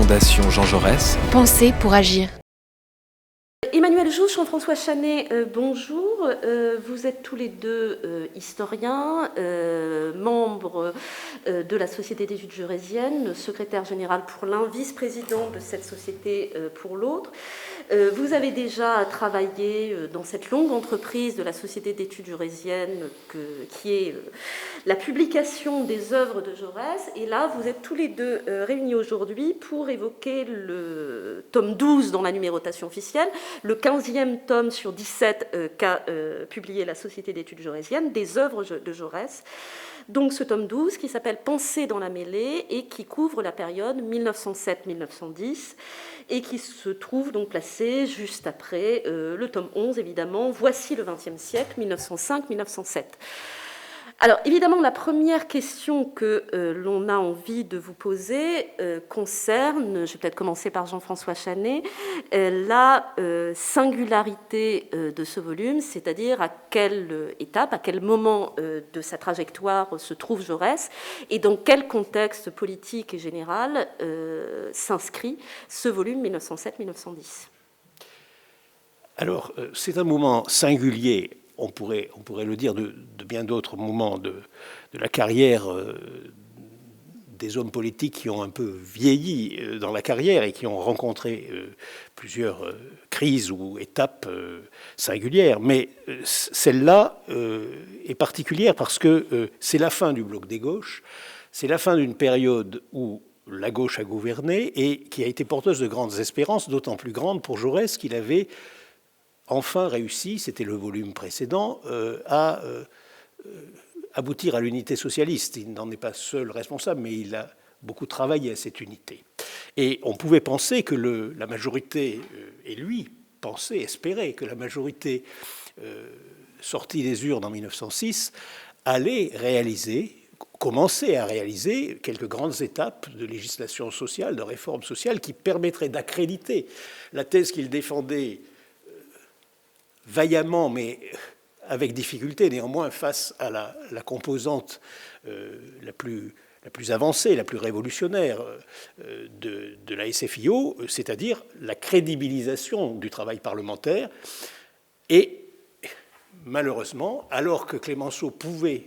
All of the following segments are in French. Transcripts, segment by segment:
Fondation Jean Jaurès. Penser pour agir. Emmanuel Jousse, Jean-François Chanet, bonjour. Vous êtes tous les deux historiens, membres de la Société d'études jaurésiennes, secrétaire général pour l'un, vice-président de cette société pour l'autre. Vous avez déjà travaillé dans cette longue entreprise de la Société d'études jaurésiennes qui est la publication des œuvres de Jaurès. Et là, vous êtes tous les deux réunis aujourd'hui pour évoquer le tome 12 dans la numérotation officielle, le 15e tome sur 17 qu'a publié la Société d'études jaurésiennes, des œuvres de Jaurès. Donc ce tome 12 qui s'appelle « Penser dans la mêlée » et qui couvre la période 1907-1910 et qui se trouve donc placé juste après le tome 11, évidemment, « Voici le XXe siècle, 1905-1907 ». Alors, évidemment, la première question que l'on a envie de vous poser concerne, je vais peut-être commencer par Jean-François Chanet, la singularité de ce volume, c'est-à-dire à quelle étape, à quel moment de sa trajectoire se trouve Jaurès et dans quel contexte politique et général s'inscrit ce volume 1907-1910. Alors, c'est un moment singulier. On pourrait le dire de bien d'autres moments de la carrière des hommes politiques qui ont un peu vieilli dans la carrière et qui ont rencontré plusieurs crises ou étapes singulières. Mais celle-là est particulière parce que c'est la fin du bloc des gauches, c'est la fin d'une période où la gauche a gouverné et qui a été porteuse de grandes espérances, d'autant plus grandes pour Jaurès qu'il avait enfin réussi, c'était le volume précédent, à aboutir à l'unité socialiste. Il n'en est pas seul responsable, mais il a beaucoup travaillé à cette unité. Et on pouvait penser que la majorité, et lui pensait, espérait que la majorité sortie des urnes en 1906 allait commencer à réaliser quelques grandes étapes de législation sociale, de réforme sociale, qui permettraient d'accréditer la thèse qu'il défendait vaillamment, mais avec difficulté néanmoins, face à la composante la plus avancée, la plus révolutionnaire de la SFIO, c'est-à-dire la crédibilisation du travail parlementaire. Et malheureusement, alors que Clemenceau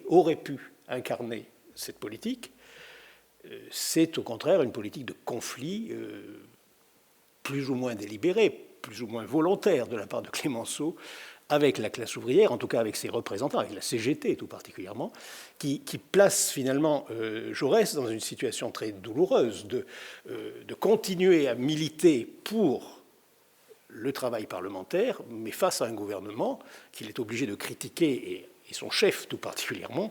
aurait pu incarner cette politique, c'est au contraire une politique de conflit plus ou moins délibérée, plus ou moins volontaire de la part de Clemenceau avec la classe ouvrière, en tout cas avec ses représentants, avec la CGT tout particulièrement, qui place finalement Jaurès dans une situation très douloureuse de continuer à militer pour le travail parlementaire, mais face à un gouvernement qu'il est obligé de critiquer, et son chef tout particulièrement,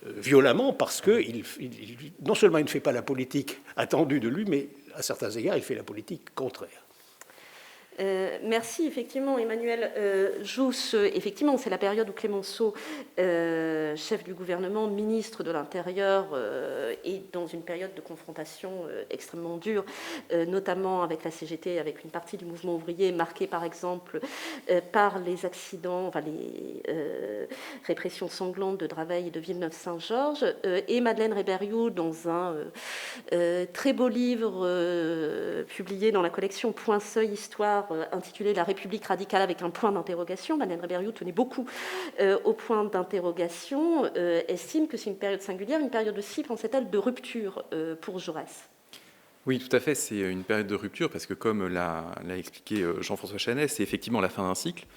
violemment, parce que non seulement il ne fait pas la politique attendue de lui, mais à certains égards, il fait la politique contraire. Merci, effectivement, Emmanuel Jousse. Effectivement, c'est la période où Clemenceau, chef du gouvernement, ministre de l'Intérieur, est dans une période de confrontation extrêmement dure, notamment avec la CGT, avec une partie du mouvement ouvrier, marquée par exemple par les accidents, les répressions sanglantes de Draveil et de Villeneuve-Saint-Georges, et Madeleine Rébériou, dans un très beau livre publié dans la collection Point Seuil Histoire, intitulé « La République radicale avec un point d'interrogation ». Madeleine Rébériou tenait beaucoup au point d'interrogation, estime que c'est une période singulière, une période aussi, pensait-elle, de rupture pour Jaurès. Oui, tout à fait, c'est une période de rupture parce que, comme l'a expliqué Jean-François Chanet, c'est effectivement la fin d'un cycle.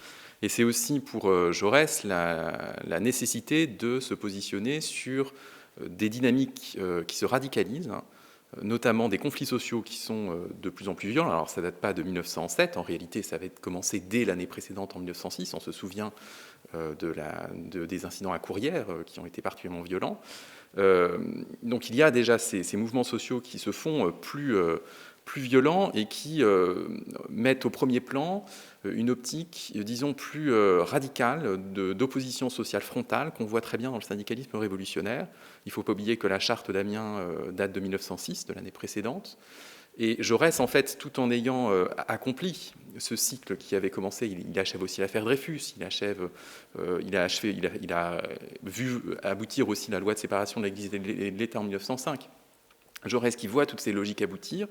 Et c'est aussi pour Jaurès la nécessité de se positionner sur des dynamiques qui se radicalisent, notamment des conflits sociaux qui sont de plus en plus violents. Alors ça ne date pas de 1907, en réalité ça va commencer dès l'année précédente, en 1906. On se souvient des incidents à Courrières qui ont été particulièrement violents. Donc il y a déjà ces mouvements sociaux qui se font plus violents et qui mettent au premier plan une optique, disons, plus radicale d'opposition sociale frontale qu'on voit très bien dans le syndicalisme révolutionnaire. Il ne faut pas oublier que la charte d'Amiens date de 1906, de l'année précédente. Et Jaurès, en fait, tout en ayant accompli ce cycle qui avait commencé, il achève aussi l'affaire Dreyfus, il a vu aboutir aussi la loi de séparation de l'Église et de l'État en 1905. Jaurès, qui voit toutes ces logiques aboutir,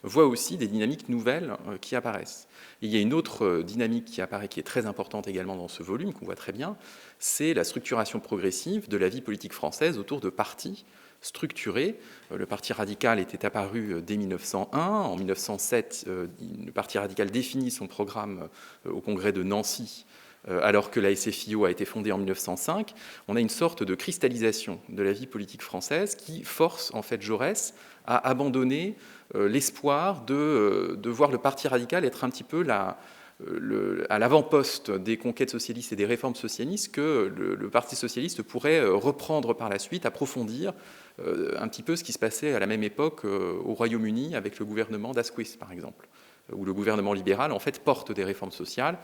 voit aussi des dynamiques nouvelles qui apparaissent. Et il y a une autre dynamique qui apparaît, qui est très importante également dans ce volume, qu'on voit très bien, c'est la structuration progressive de la vie politique française autour de partis structurés. Le Parti radical était apparu dès 1901. En 1907, le Parti radical définit son programme au congrès de Nancy, alors que la SFIO a été fondée en 1905. On a une sorte de cristallisation de la vie politique française qui force en fait Jaurès à abandonner l'espoir de voir le Parti radical être un petit peu à l'avant-poste des conquêtes socialistes et des réformes socialistes que le Parti socialiste pourrait reprendre par la suite, approfondir un petit peu ce qui se passait à la même époque au Royaume-Uni avec le gouvernement d'Asquith, par exemple, où le gouvernement libéral en fait porte des réformes sociales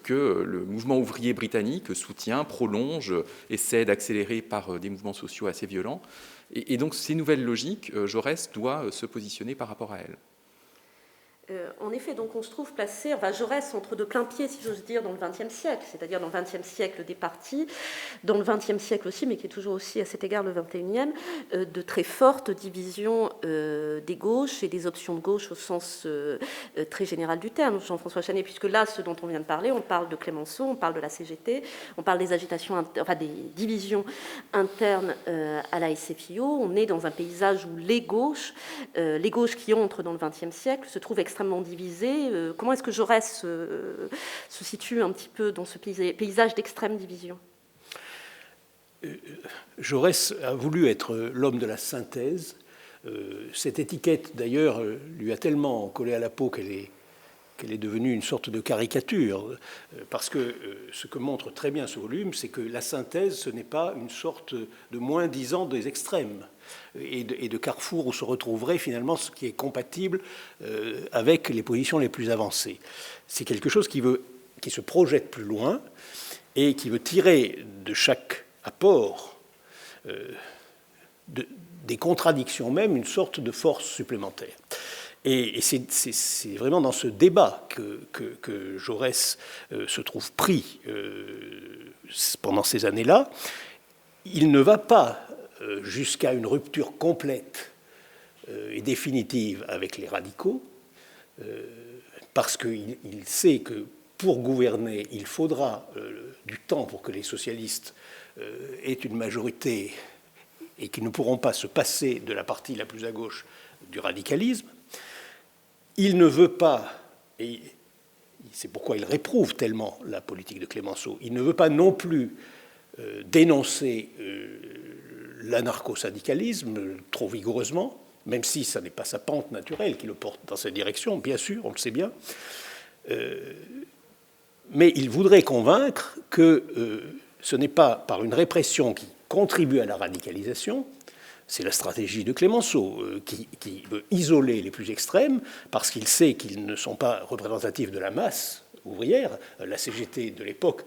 que le mouvement ouvrier britannique soutient, prolonge, essaie d'accélérer par des mouvements sociaux assez violents. Et donc ces nouvelles logiques, Jaurès doit se positionner par rapport à elles. En effet, donc on se trouve placé, enfin Jaurès entre de plein pied, si j'ose dire, dans le XXe siècle, c'est-à-dire dans le XXe siècle des partis, dans le XXe siècle aussi, mais qui est toujours aussi à cet égard le XXIe, de très fortes divisions des gauches et des options de gauche au sens très général du terme, Jean-François Chanet, puisque là, ce dont on vient de parler, on parle de Clémenceau, on parle de la CGT, on parle des agitations, enfin des divisions internes à la SFIO. On est dans un paysage où les gauches qui entrent dans le XXe siècle se trouvent extrêmement divisées. Comment est-ce que Jaurès se situe un petit peu dans ce paysage d'extrême division ? Jaurès a voulu être l'homme de la synthèse. Cette étiquette, d'ailleurs, lui a tellement collé à la peau qu'elle est devenue une sorte de caricature, parce que ce que montre très bien ce volume, c'est que la synthèse, ce n'est pas une sorte de moins-disant des extrêmes et de carrefour où se retrouverait finalement ce qui est compatible avec les positions les plus avancées. C'est quelque chose qui se projette plus loin et qui veut tirer de chaque apport des contradictions même une sorte de force supplémentaire. Et c'est vraiment dans ce débat que Jaurès se trouve pris pendant ces années-là. Il ne va pas jusqu'à une rupture complète et définitive avec les radicaux, parce qu'il sait que pour gouverner, il faudra du temps pour que les socialistes aient une majorité et qu'ils ne pourront pas se passer de la partie la plus à gauche du radicalisme. Il ne veut pas, et c'est pourquoi il réprouve tellement la politique de Clémenceau, il ne veut pas non plus dénoncer l'anarcho-syndicalisme trop vigoureusement, même si ce n'est pas sa pente naturelle qui le porte dans cette direction, bien sûr, on le sait bien. Mais il voudrait convaincre que ce n'est pas par une répression qui contribue à la radicalisation. C'est la stratégie de Clémenceau qui veut isoler les plus extrêmes parce qu'il sait qu'ils ne sont pas représentatifs de la masse ouvrière. La CGT de l'époque,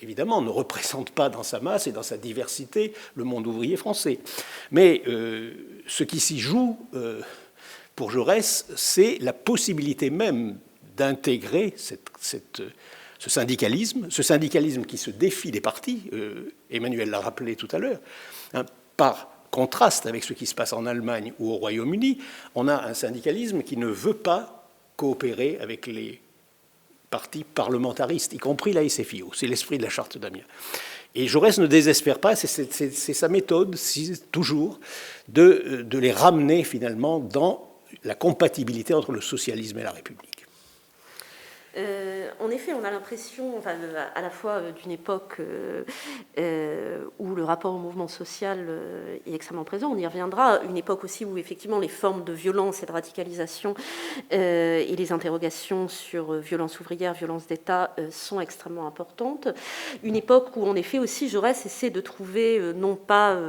évidemment, ne représente pas dans sa masse et dans sa diversité le monde ouvrier français. Mais ce qui s'y joue pour Jaurès, c'est la possibilité même d'intégrer ce syndicalisme qui se défie des partis. Emmanuel l'a rappelé tout à l'heure, par contraste avec ce qui se passe en Allemagne ou au Royaume-Uni, on a un syndicalisme qui ne veut pas coopérer avec les partis parlementaristes, y compris la SFIO. C'est l'esprit de la charte d'Amiens. Et Jaurès ne désespère pas, c'est sa méthode, toujours, de les ramener finalement dans la compatibilité entre le socialisme et la République. En effet, on a l'impression, enfin, à la fois d'une époque où le rapport au mouvement social est extrêmement présent, on y reviendra, une époque aussi où effectivement les formes de violence et de radicalisation et les interrogations sur violence ouvrière, violence d'État sont extrêmement importantes. Une époque où en effet aussi Jaurès essaie de trouver, non pas,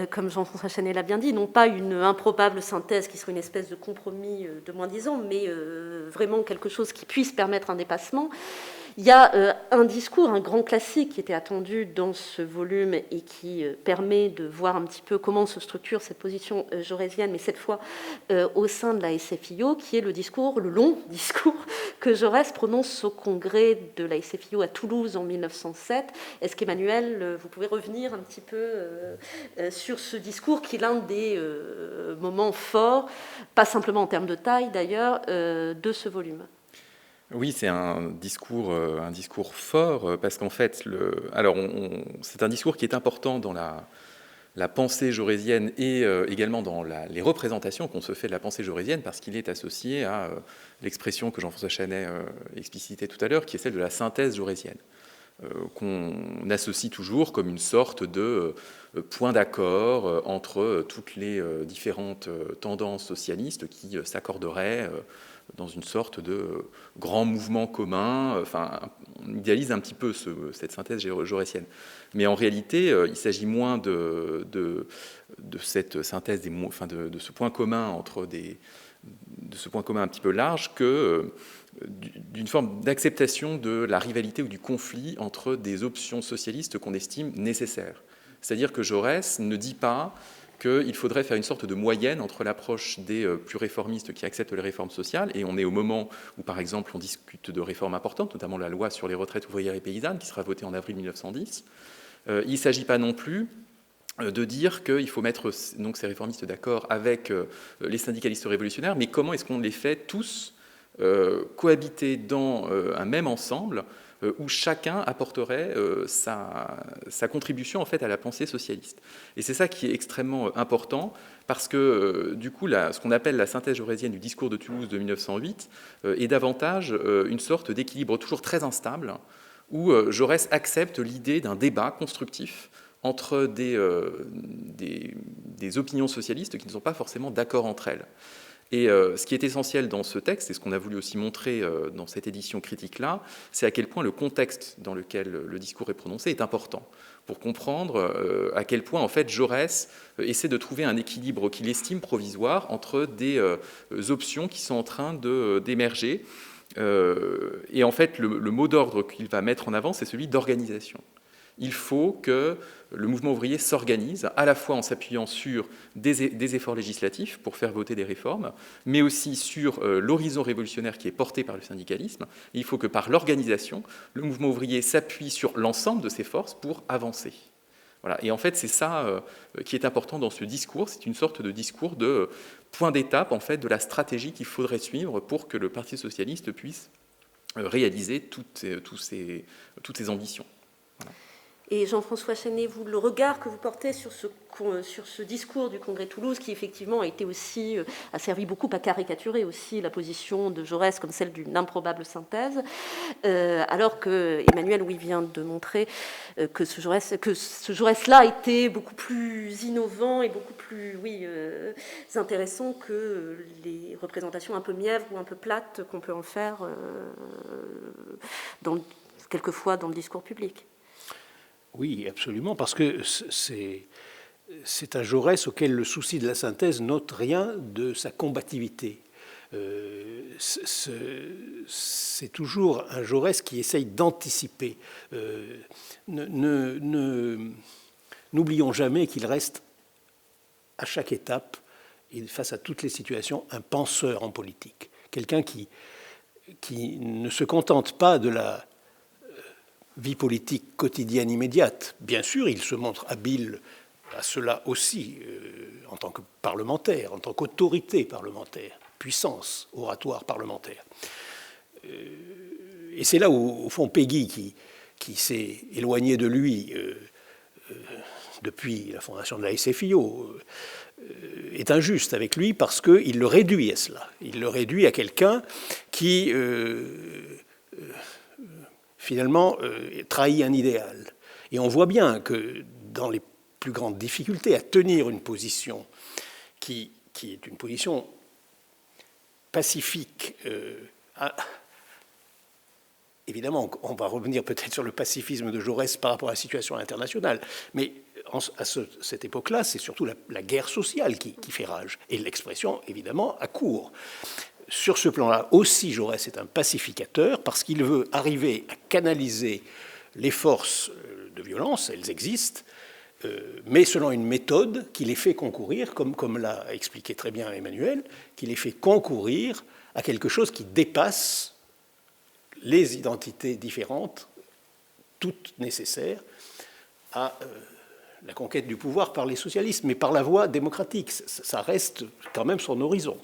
comme Jean-François Chanet l'a bien dit, non pas une improbable synthèse qui serait une espèce de compromis de moins 10 ans, mais vraiment quelque chose qui puisse permettre un dépassement. Il y a un discours, un grand classique qui était attendu dans ce volume et qui permet de voir un petit peu comment se structure cette position jaurésienne, mais cette fois au sein de la SFIO, qui est le long discours que Jaurès prononce au congrès de la SFIO à Toulouse en 1907. Est-ce qu'Emmanuel, vous pouvez revenir un petit peu sur ce discours qui est l'un des moments forts, pas simplement en termes de taille d'ailleurs, de ce volume? Oui, c'est un discours fort, parce qu'en fait, c'est un discours qui est important dans la pensée jaurésienne et également dans les représentations qu'on se fait de la pensée jaurésienne, parce qu'il est associé à l'expression que Jean-François Chanet explicitait tout à l'heure, qui est celle de la synthèse jaurésienne, qu'on associe toujours comme une sorte de point d'accord entre toutes les différentes tendances socialistes qui s'accorderaient dans une sorte de grand mouvement commun. Enfin, on idéalise un petit peu cette synthèse jaurésienne. Mais en réalité, il s'agit moins de cette synthèse, de ce point commun de ce point commun un petit peu large que d'une forme d'acceptation de la rivalité ou du conflit entre des options socialistes qu'on estime nécessaires. C'est-à-dire que Jaurès ne dit pas qu'il faudrait faire une sorte de moyenne entre l'approche des plus réformistes qui acceptent les réformes sociales, et on est au moment où, par exemple, on discute de réformes importantes, notamment la loi sur les retraites ouvrières et paysannes, qui sera votée en avril 1910. Il ne s'agit pas non plus de dire qu'il faut mettre donc, ces réformistes d'accord avec les syndicalistes révolutionnaires, mais comment est-ce qu'on les fait tous cohabiter dans un même ensemble où chacun apporterait sa contribution en fait à la pensée socialiste. Et c'est ça qui est extrêmement important, parce que du coup, ce qu'on appelle la synthèse jaurésienne du discours de Toulouse de 1908 est davantage une sorte d'équilibre toujours très instable, où Jaurès accepte l'idée d'un débat constructif entre des opinions socialistes qui ne sont pas forcément d'accord entre elles. Et ce qui est essentiel dans ce texte, et ce qu'on a voulu aussi montrer dans cette édition critique-là, c'est à quel point le contexte dans lequel le discours est prononcé est important, pour comprendre à quel point en fait Jaurès essaie de trouver un équilibre qu'il estime provisoire entre des options qui sont en train d'émerger. Et en fait, le mot d'ordre qu'il va mettre en avant, c'est celui d'organisation. Il faut que le mouvement ouvrier s'organise, à la fois en s'appuyant sur des efforts législatifs pour faire voter des réformes, mais aussi sur l'horizon révolutionnaire qui est porté par le syndicalisme. Et il faut que par l'organisation, le mouvement ouvrier s'appuie sur l'ensemble de ses forces pour avancer. Voilà. Et en fait, c'est ça qui est important dans ce discours. C'est une sorte de discours de point d'étape en fait, de la stratégie qu'il faudrait suivre pour que le Parti socialiste puisse réaliser toutes ses ambitions. Voilà. Et Jean-François Chanet, vous, le regard que vous portez sur ce discours du Congrès de Toulouse, qui effectivement a servi beaucoup à caricaturer aussi la position de Jaurès comme celle d'une improbable synthèse, alors que Emmanuel, oui, vient de montrer que ce Jaurès-là était beaucoup plus innovant et beaucoup plus, intéressant que les représentations un peu mièvres ou un peu plates qu'on peut en faire quelquefois dans le discours public. Oui, absolument, parce que c'est un Jaurès auquel le souci de la synthèse n'ôte rien de sa combativité. C'est toujours un Jaurès qui essaye d'anticiper. N'oublions jamais qu'il reste à chaque étape et face à toutes les situations un penseur en politique, quelqu'un qui ne se contente pas de la vie politique quotidienne immédiate. Bien sûr, il se montre habile à cela aussi, en tant que parlementaire, en tant qu'autorité parlementaire, puissance oratoire parlementaire. Et c'est là où, au fond, Péguy, qui s'est éloigné de lui depuis la fondation de la SFIO, est injuste avec lui parce qu'il le réduit à cela. Il le réduit à quelqu'un qui finalement trahit un idéal. Et on voit bien que dans les plus grandes difficultés à tenir une position qui est une position pacifique, évidemment, on va revenir peut-être sur le pacifisme de Jaurès par rapport à la situation internationale, mais à cette époque-là, c'est surtout la guerre sociale qui fait rage, et l'expression, évidemment, accourt. sur ce plan-là aussi, Jaurès est un pacificateur parce qu'il veut arriver à canaliser les forces de violence, elles existent, mais selon une méthode qui les fait concourir, comme l'a expliqué très bien Emmanuel, qui les fait concourir à quelque chose qui dépasse les identités différentes, toutes nécessaires, à la conquête du pouvoir par les socialistes, mais par la voie démocratique. Ça reste quand même son horizon.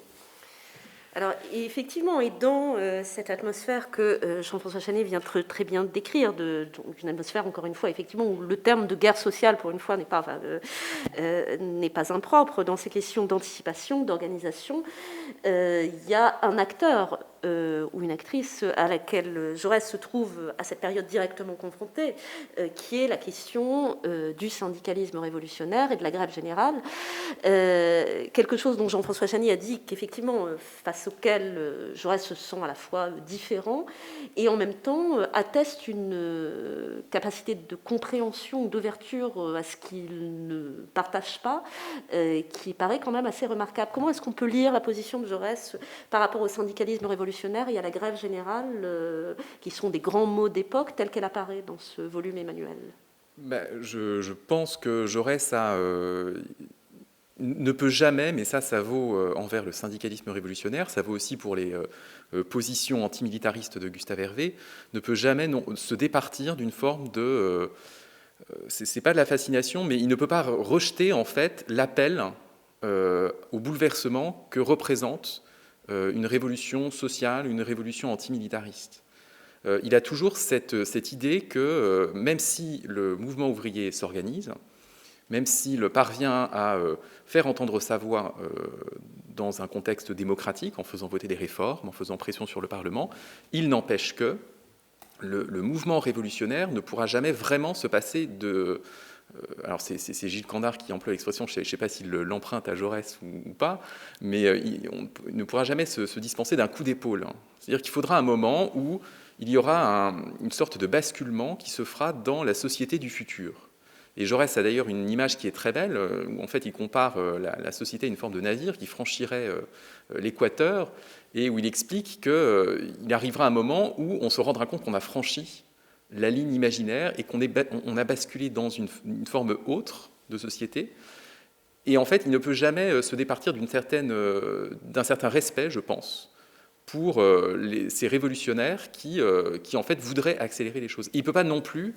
Alors, effectivement, et dans cette atmosphère que Jean-François Chanet vient très bien décrire, une atmosphère, encore une fois, effectivement, où le terme de guerre sociale, pour une fois, n'est pas impropre dans ces questions d'anticipation, d'organisation, il y a un acteur ou une actrice à laquelle Jaurès se trouve à cette période directement confrontée, qui est la question du syndicalisme révolutionnaire et de la grève générale. Quelque chose dont Jean-François Chany a dit qu'effectivement, face auquel Jaurès se sent à la fois différent et en même temps atteste une capacité de compréhension ou d'ouverture à ce qu'il ne partage pas, qui paraît quand même assez remarquable. Comment est-ce qu'on peut lire la position de Jaurès par rapport au syndicalisme révolutionnaire et à la grève générale, qui sont des grands mots d'époque, telle qu'elle apparaît dans ce volume Emmanuel? Je pense que Jaurès ne peut jamais, mais ça vaut envers le syndicalisme révolutionnaire, ça vaut aussi pour les positions antimilitaristes de Gustave Hervé, ne peut jamais se départir d'une forme de... c'est pas de la fascination, mais il ne peut pas rejeter en fait l'appel au bouleversement que représente une révolution sociale, une révolution antimilitariste. Il a toujours cette idée que même si le mouvement ouvrier s'organise, même s'il parvient à faire entendre sa voix dans un contexte démocratique, en faisant voter des réformes, en faisant pression sur le Parlement, il n'empêche que le mouvement révolutionnaire ne pourra jamais vraiment se passer de... alors c'est Gilles Candard qui emploie l'expression, je ne sais pas s'il l'emprunte à Jaurès ou pas, mais on ne pourra jamais se dispenser d'un coup d'épaule. C'est-à-dire qu'il faudra un moment où il y aura une sorte de basculement qui se fera dans la société du futur. Et Jaurès a d'ailleurs une image qui est très belle, où en fait il compare la société à une forme de navire qui franchirait l'équateur, et où il explique qu'il arrivera un moment où on se rendra compte qu'on a franchi la ligne imaginaire et qu'on a basculé dans une forme autre de société. Et en fait, il ne peut jamais se départir d'un certain respect, je pense, pour ces révolutionnaires qui en fait voudraient accélérer les choses. Et il ne peut pas non plus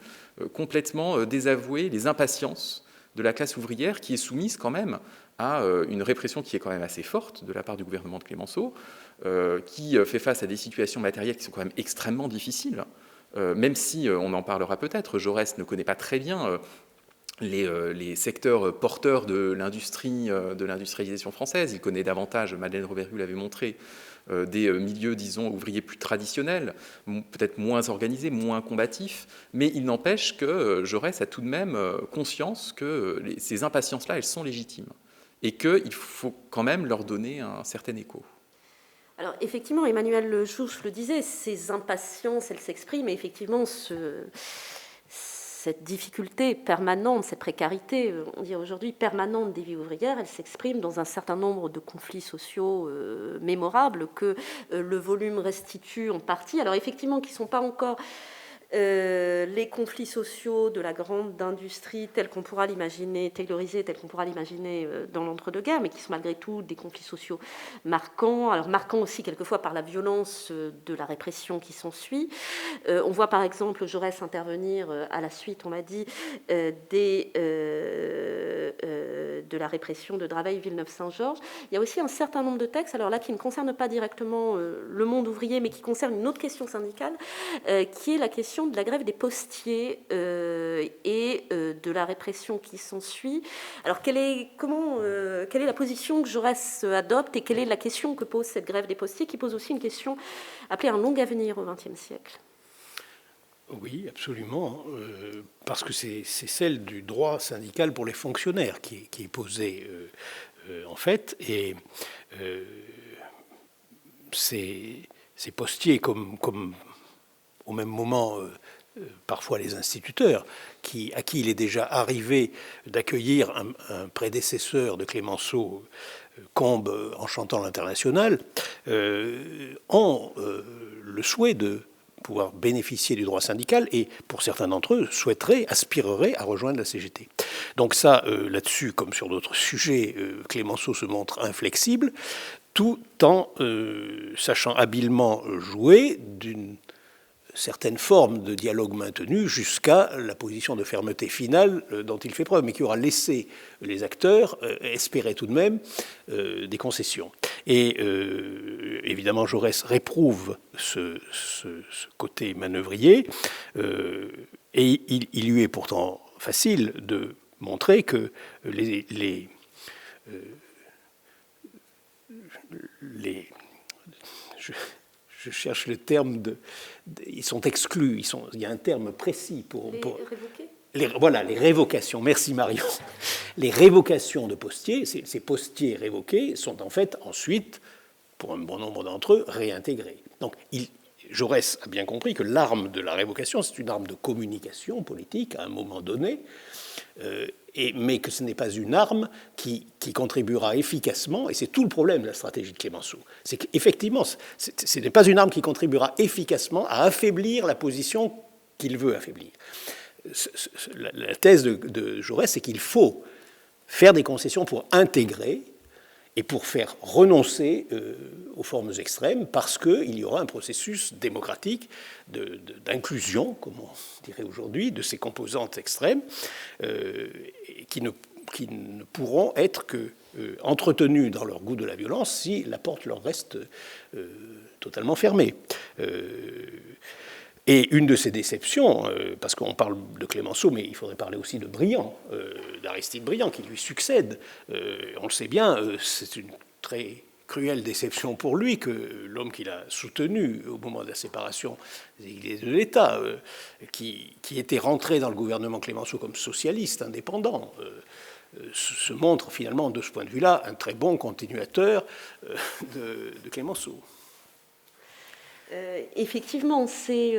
complètement désavouer les impatiences de la classe ouvrière qui est soumise quand même à une répression qui est quand même assez forte de la part du gouvernement de Clémenceau, qui fait face à des situations matérielles qui sont quand même extrêmement difficiles, même si, on en parlera peut-être, Jaurès ne connaît pas très bien les secteurs porteurs de l'industrialisation française. Il connaît davantage, Madeleine Revergu l'avait montré, des milieux, disons, ouvriers plus traditionnels, peut-être moins organisés, moins combatifs, mais il n'empêche que Jaurès a tout de même conscience que ces impatiences-là, elles sont légitimes, et qu'il faut quand même leur donner un certain écho. Alors effectivement, Emmanuel Jouche le disait, ces impatiences, elles s'expriment, et effectivement, cette difficulté permanente, cette précarité, on dirait aujourd'hui permanente des vies ouvrières, elle s'exprime dans un certain nombre de conflits sociaux mémorables que le volume restitue en partie. Alors effectivement, qui ne sont pas encore les conflits sociaux de la grande industrie tels qu'on pourra l'imaginer, taylorisés tels qu'on pourra l'imaginer dans l'entre-deux-guerres, mais qui sont malgré tout des conflits sociaux marquants, alors marquants aussi quelquefois par la violence de la répression qui s'ensuit. On voit par exemple Jaurès intervenir à la suite, on l'a dit, de la répression de Draveil, Villeneuve-Saint-Georges. Il y a aussi un certain nombre de textes, alors là qui ne concernent pas directement le monde ouvrier, mais qui concernent une autre question syndicale, qui est la question de la grève des postiers et de la répression qui s'ensuit. Alors, quelle est la position que Jaurès adopte et quelle est la question que pose cette grève des postiers, qui pose aussi une question appelée un long avenir au XXe siècle? Oui, absolument, parce que c'est celle du droit syndical pour les fonctionnaires qui est posée, en fait, et ces postiers, comme au même moment parfois les instituteurs, à qui il est déjà arrivé d'accueillir un prédécesseur de Clémenceau, Combes, en chantant l'Internationale, ont le souhait de pouvoir bénéficier du droit syndical et, pour certains d'entre eux, aspireraient à rejoindre la CGT. Donc ça, là-dessus, comme sur d'autres sujets, Clémenceau se montre inflexible, tout en sachant habilement jouer d'une certaines formes de dialogue maintenu jusqu'à la position de fermeté finale dont il fait preuve, mais qui aura laissé les acteurs espérer tout de même des concessions. Et évidemment, Jaurès réprouve ce côté manœuvrier, et il lui est pourtant facile de montrer que je cherche le terme ils sont exclus. Il y a un terme précis pour révoquer. Voilà, les révocations. Merci Marion. Les révocations de postiers, ces postiers révoqués sont en fait ensuite, pour un bon nombre d'entre eux, réintégrés. Donc Jaurès a bien compris que l'arme de la révocation, c'est une arme de communication politique à un moment donné, mais que ce n'est pas une arme qui contribuera efficacement, et c'est tout le problème de la stratégie de Clémenceau, c'est qu'effectivement, ce n'est pas une arme qui contribuera efficacement à affaiblir la position qu'il veut affaiblir. La thèse de Jaurès, c'est qu'il faut faire des concessions pour intégrer et pour faire renoncer aux formes extrêmes, parce qu'il y aura un processus démocratique d'inclusion, comme on dirait aujourd'hui, de ces composantes extrêmes, qui ne pourront être que entretenues dans leur goût de la violence si la porte leur reste totalement fermée. Et une de ces déceptions, parce qu'on parle de Clémenceau, mais il faudrait parler aussi de Briand, d'Aristide Briand, qui lui succède. On le sait bien, c'est une très cruelle déception pour lui que l'homme qu'il a soutenu au moment de la séparation des Églises de l'État, qui était rentré dans le gouvernement Clémenceau comme socialiste indépendant, se montre finalement, de ce point de vue-là, un très bon continuateur de Clémenceau. Effectivement, c'est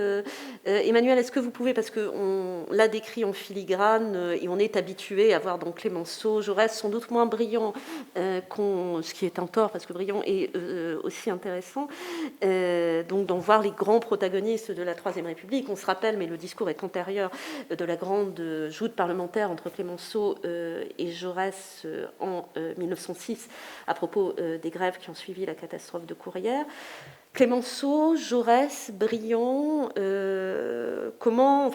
Emmanuel, est-ce que vous pouvez, parce qu'on l'a décrit en filigrane et on est habitué à voir dans Clémenceau, Jaurès sans doute moins brillant, ce qui est un tort parce que Briand est aussi intéressant, donc d'en voir les grands protagonistes de la Troisième République. On se rappelle, mais le discours est antérieur, de la grande joute parlementaire entre Clémenceau et Jaurès en 1906 à propos des grèves qui ont suivi la catastrophe de Courrières. Clémenceau, Jaurès, Briand, comment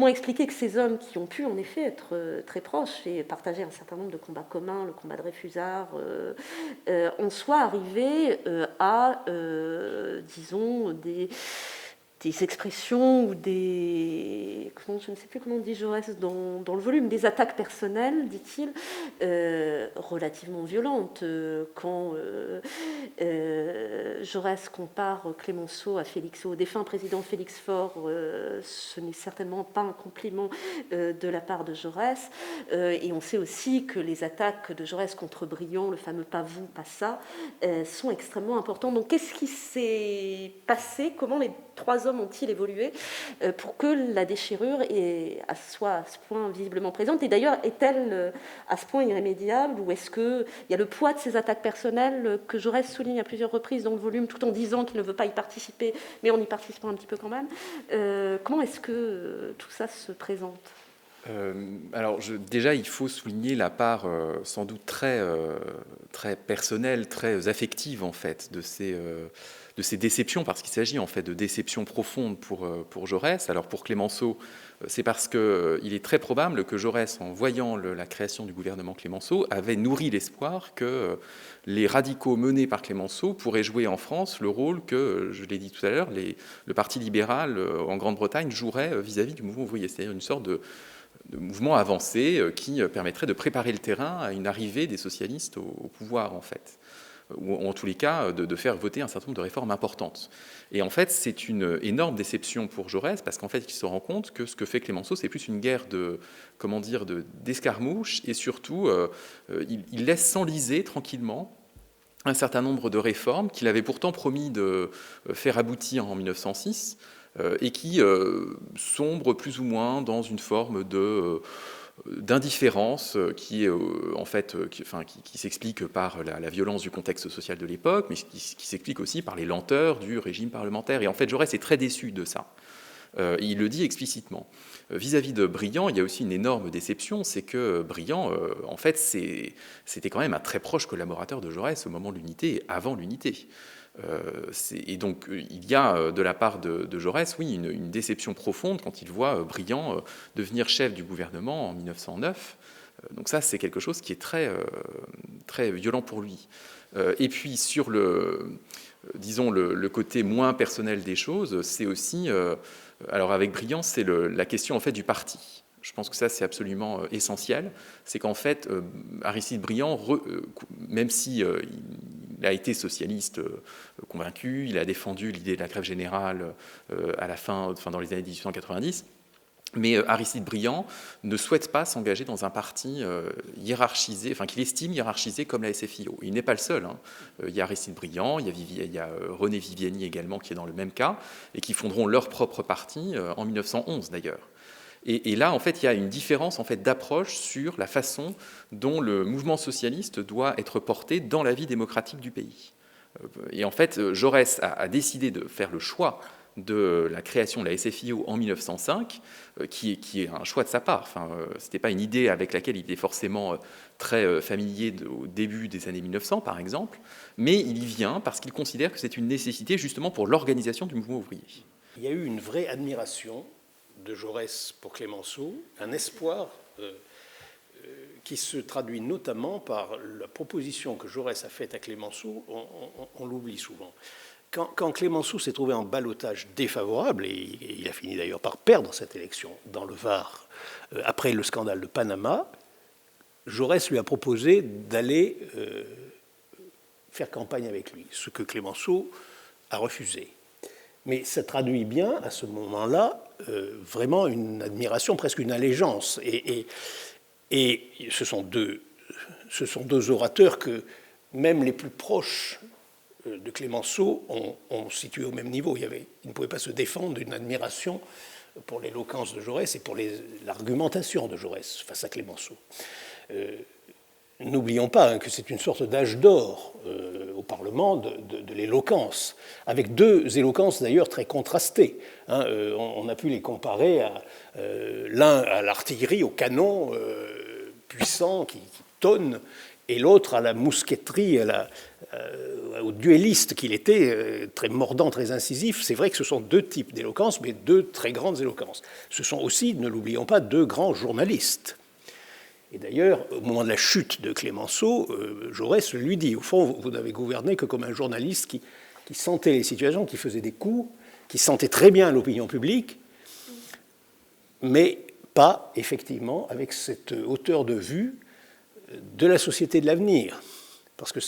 expliquer que ces hommes qui ont pu en effet être très proches et partager un certain nombre de combats communs, le combat de Dreyfusard, en soient arrivés à, disons, des expressions ou je ne sais plus comment dit Jaurès dans le volume, des attaques personnelles, dit-il, relativement violentes. Quand Jaurès compare Clémenceau à Félix, au défunt président Félix Faure, ce n'est certainement pas un compliment de la part de Jaurès. Et on sait aussi que les attaques de Jaurès contre Briand, le fameux pas vous, pas ça, sont extrêmement importantes. Donc qu'est-ce qui s'est passé? Comment les trois hommes ont-ils évolué pour que la déchirure soit à ce point visiblement présente? Et d'ailleurs, est-elle à ce point irrémédiable, ou est-ce qu'il y a le poids de ces attaques personnelles que Jaurès souligne à plusieurs reprises dans le volume, tout en disant qu'il ne veut pas y participer, mais en y participant un petit peu quand même? Comment est-ce que tout ça se présente? Alors déjà, il faut souligner la part sans doute très personnelle, très affective en fait de ces déceptions, parce qu'il s'agit en fait de déceptions profondes pour Jaurès. Alors pour Clémenceau, c'est parce qu'il est très probable que Jaurès, en voyant la création du gouvernement Clémenceau, avait nourri l'espoir que les radicaux menés par Clémenceau pourraient jouer en France le rôle que, je l'ai dit tout à l'heure, le Parti libéral en Grande-Bretagne jouerait vis-à-vis du mouvement ouvrier, c'est-à-dire une sorte de mouvement avancé qui permettrait de préparer le terrain à une arrivée des socialistes au pouvoir, en fait, ou en tous les cas de faire voter un certain nombre de réformes importantes. Et en fait, c'est une énorme déception pour Jaurès, parce qu'en fait, il se rend compte que ce que fait Clémenceau, c'est plus une guerre d'escarmouche, et surtout, il laisse s'enliser tranquillement un certain nombre de réformes qu'il avait pourtant promis de faire aboutir en 1906, et qui sombre plus ou moins dans une forme d'indifférence qui est en fait qui s'explique par la violence du contexte social de l'époque, mais qui s'explique aussi par les lenteurs du régime parlementaire. Et en fait, Jaurès est très déçu de ça. Il le dit explicitement. Vis-à-vis de Briand, il y a aussi une énorme déception, c'est que Briand, en fait, c'était quand même un très proche collaborateur de Jaurès au moment de l'unité et avant l'unité. Et donc, il y a de la part de Jaurès, oui, une déception profonde quand il voit Briand devenir chef du gouvernement en 1909. Donc ça, c'est quelque chose qui est très, très violent pour lui. Et puis, sur disons, le côté moins personnel des choses, c'est aussi... alors, avec Briand, c'est la question, en fait, du parti. Je pense que ça, c'est absolument essentiel. C'est qu'en fait, Aristide Briand, même si il a été socialiste convaincu, il a défendu l'idée de la grève générale à la fin, dans les années 1890, mais Aristide Briand ne souhaite pas s'engager dans un parti hiérarchisé, enfin qu'il estime hiérarchisé comme la SFIO. Il n'est pas le seul. Hein. Il y a Aristide Briand, il y a René Viviani également qui est dans le même cas, et qui fonderont leur propre parti en 1911 d'ailleurs. Et là, en fait, il y a une différence en fait, d'approche sur la façon dont le mouvement socialiste doit être porté dans la vie démocratique du pays. Et en fait, Jaurès a décidé de faire le choix de la création de la SFIO en 1905, qui est un choix de sa part. Enfin, ce n'était pas une idée avec laquelle il était forcément très familier au début des années 1900, par exemple, mais il y vient parce qu'il considère que c'est une nécessité justement pour l'organisation du mouvement ouvrier. Il y a eu une vraie admiration de Jaurès pour Clémenceau, un espoir qui se traduit notamment par la proposition que Jaurès a faite à Clémenceau, on l'oublie souvent. Quand Clémenceau s'est trouvé en ballotage défavorable, et il a fini d'ailleurs par perdre cette élection dans le Var, après le scandale de Panama, Jaurès lui a proposé d'aller faire campagne avec lui, ce que Clémenceau a refusé. Mais ça traduit bien, à ce moment-là, vraiment une admiration, presque une allégeance. Et ce sont deux orateurs que même les plus proches de Clémenceau ont situé au même niveau. Ils ne pouvaient pas se défendre d'une admiration pour l'éloquence de Jaurès et pour l'argumentation de Jaurès face à Clémenceau. N'oublions pas que c'est une sorte d'âge d'or au Parlement de l'éloquence, avec deux éloquences d'ailleurs très contrastées. On a pu les comparer l'un à l'artillerie, au canon puissant qui tonne, et l'autre à la mousqueterie, au duelliste qu'il était, très mordant, très incisif. C'est vrai que ce sont deux types d'éloquence, mais deux très grandes éloquences. Ce sont aussi, ne l'oublions pas, deux grands journalistes. Et d'ailleurs, au moment de la chute de Clémenceau, Jaurès lui dit, au fond, vous n'avez gouverné que comme un journaliste qui sentait les situations, qui faisait des coups, qui sentait très bien l'opinion publique, mais pas, effectivement, avec cette hauteur de vue de la société de l'avenir. Parce que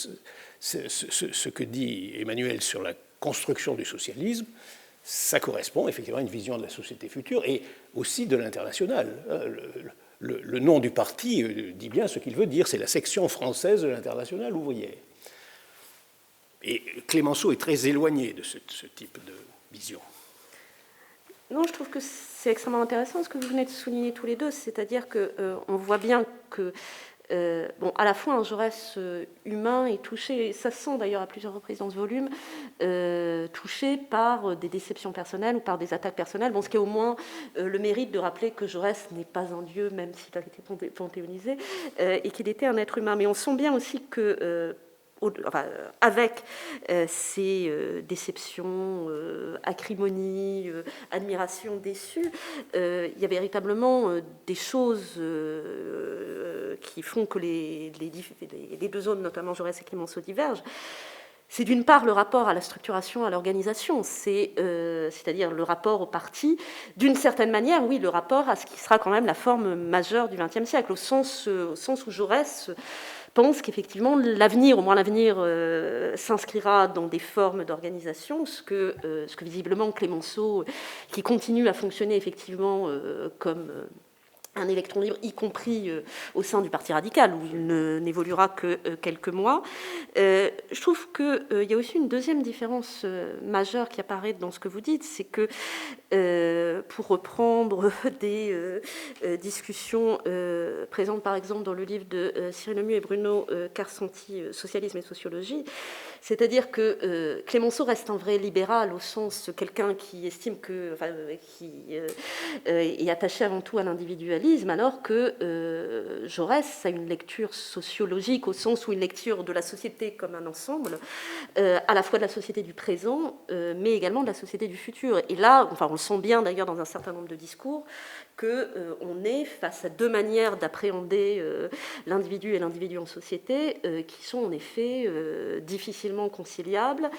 ce que dit Emmanuel sur la construction du socialisme, ça correspond effectivement à une vision de la société future et aussi de l'international. Le nom du parti dit bien ce qu'il veut dire, c'est la section française de l'Internationale ouvrière. Et Clémenceau est très éloigné de ce type de vision. Non, je trouve que c'est extrêmement intéressant ce que vous venez de souligner tous les deux, c'est-à-dire qu'on voit bien que, à la fois un Jaurès humain est touché, et ça se sent d'ailleurs à plusieurs reprises dans ce volume, touché par des déceptions personnelles ou par des attaques personnelles, ce qui est au moins le mérite de rappeler que Jaurès n'est pas un dieu, même s'il a été panthéonisé, et qu'il était un être humain. Mais on sent bien aussi que... avec ces déceptions, acrimonie, admiration déçue, il y a véritablement des choses qui font que les deux zones, notamment Jaurès et Clémenceau, divergent. C'est d'une part le rapport à la structuration, à l'organisation, c'est-à-dire le rapport au parti, d'une certaine manière, oui, le rapport à ce qui sera quand même la forme majeure du XXe siècle, au sens où Jaurès pense qu'effectivement l'avenir, au moins l'avenir, s'inscrira dans des formes d'organisation, ce que visiblement Clémenceau, qui continue à fonctionner effectivement comme un électron libre, y compris au sein du Parti radical, où il n'évoluera que quelques mois. Je trouve qu'il y a aussi une deuxième différence majeure qui apparaît dans ce que vous dites, c'est que, pour reprendre des discussions présentes par exemple dans le livre de Cyril Lemieux et Bruno Carsanti, Socialisme et sociologie, c'est-à-dire que Clémenceau reste un vrai libéral au sens quelqu'un qui estime que, qui est attaché avant tout à l'individualisme, alors que Jaurès a une lecture sociologique au sens où une lecture de la société comme un ensemble, à la fois de la société du présent, mais également de la société du futur. Et là, on le sent bien d'ailleurs dans un certain nombre de discours, qu'on est face à deux manières d'appréhender l'individu et l'individu en société qui sont en effet difficilement conciliables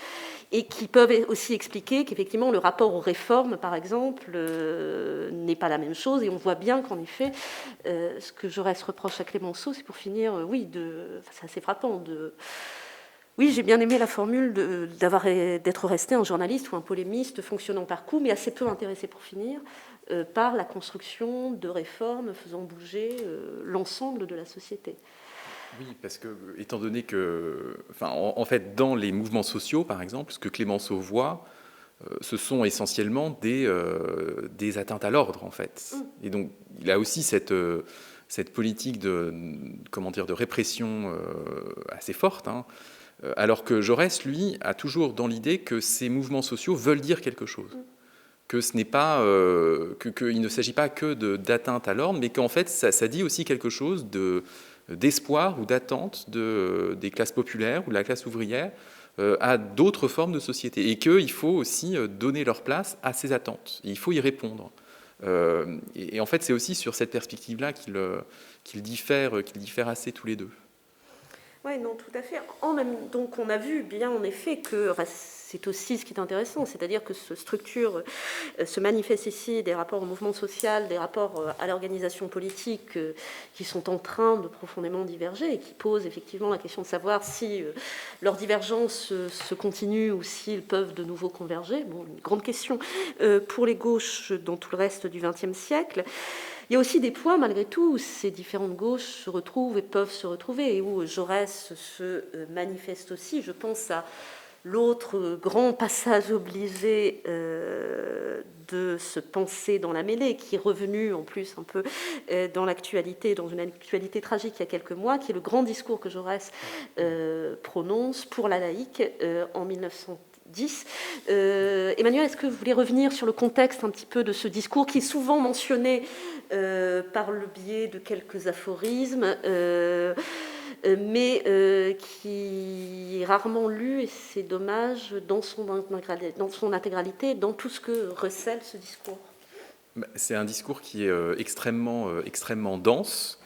et qui peuvent aussi expliquer qu'effectivement le rapport aux réformes, par exemple, n'est pas la même chose. Et on voit bien qu'en effet, ce que Jaurès reproche à Clémenceau, c'est pour finir, c'est assez frappant, oui, j'ai bien aimé la formule d'être resté un journaliste ou un polémiste fonctionnant par coups, mais assez peu intéressé pour finir par la construction de réformes faisant bouger l'ensemble de la société. Oui, parce que, étant donné que, en fait, dans les mouvements sociaux, par exemple, ce que Clémenceau voit, ce sont essentiellement des atteintes à l'ordre, en fait. Et donc, il a aussi cette politique de répression assez forte, hein, alors que Jaurès, lui, a toujours dans l'idée que ces mouvements sociaux veulent dire quelque chose. Que ce n'est pas, qu'il ne s'agit pas que d'atteinte à l'ordre, mais qu'en fait, ça dit aussi quelque chose d'espoir ou d'attente des classes populaires ou de la classe ouvrière à d'autres formes de société. Et qu'il faut aussi donner leur place à ces attentes. Et il faut y répondre. Et en fait, c'est aussi sur cette perspective-là qu'ils diffèrent assez tous les deux. Oui, non, tout à fait. Donc, on a vu bien, en effet, que c'est aussi ce qui est intéressant, c'est-à-dire que se manifeste ici des rapports au mouvement social, des rapports à l'organisation politique qui sont en train de profondément diverger et qui posent effectivement la question de savoir si leurs divergences se continuent ou s'ils peuvent de nouveau converger. Bon, une grande question pour les gauches dans tout le reste du XXe siècle. Il y a aussi des points, malgré tout, où ces différentes gauches se retrouvent et peuvent se retrouver, et où Jaurès se manifeste aussi. Je pense à l'autre grand passage obligé de se penser dans la mêlée, qui est revenu en plus un peu dans l'actualité, dans une actualité tragique il y a quelques mois, qui est le grand discours que Jaurès prononce pour la laïque en 1910. Emmanuel, est-ce que vous voulez revenir sur le contexte un petit peu de ce discours qui est souvent mentionné par le biais de quelques aphorismes, mais qui est rarement lu, et c'est dommage, dans son intégralité, dans tout ce que recèle ce discours? C'est un discours qui est extrêmement dense,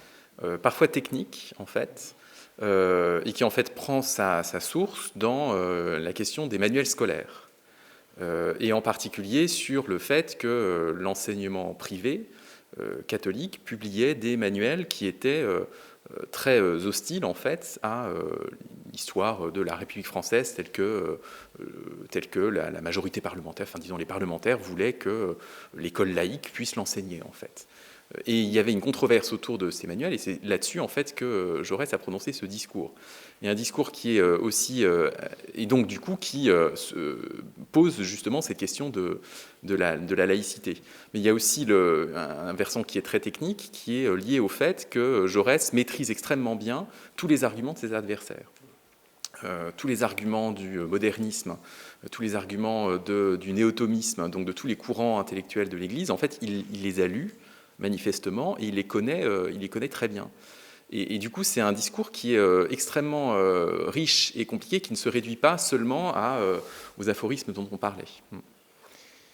parfois technique en fait, et qui en fait prend sa source dans la question des manuels scolaires, et en particulier sur le fait que l'enseignement privé catholique publiait des manuels qui étaient très hostiles en fait à l'histoire de la République française telle que la majorité parlementaire, disons les parlementaires, voulaient que l'école laïque puisse l'enseigner en fait. Et il y avait une controverse autour de ces manuels, et c'est là-dessus en fait que Jaurès a prononcé ce discours. Et un discours qui est aussi, et donc du coup qui pose justement cette question de la laïcité. Mais il y a aussi un versant qui est très technique, qui est lié au fait que Jaurès maîtrise extrêmement bien tous les arguments de ses adversaires. Tous les arguments du modernisme, tous les arguments du néotomisme, donc de tous les courants intellectuels de l'Église, en fait, il les a lus manifestement, et il les connaît très bien. Et du coup, c'est un discours qui est extrêmement riche et compliqué, qui ne se réduit pas seulement aux aphorismes dont on parlait.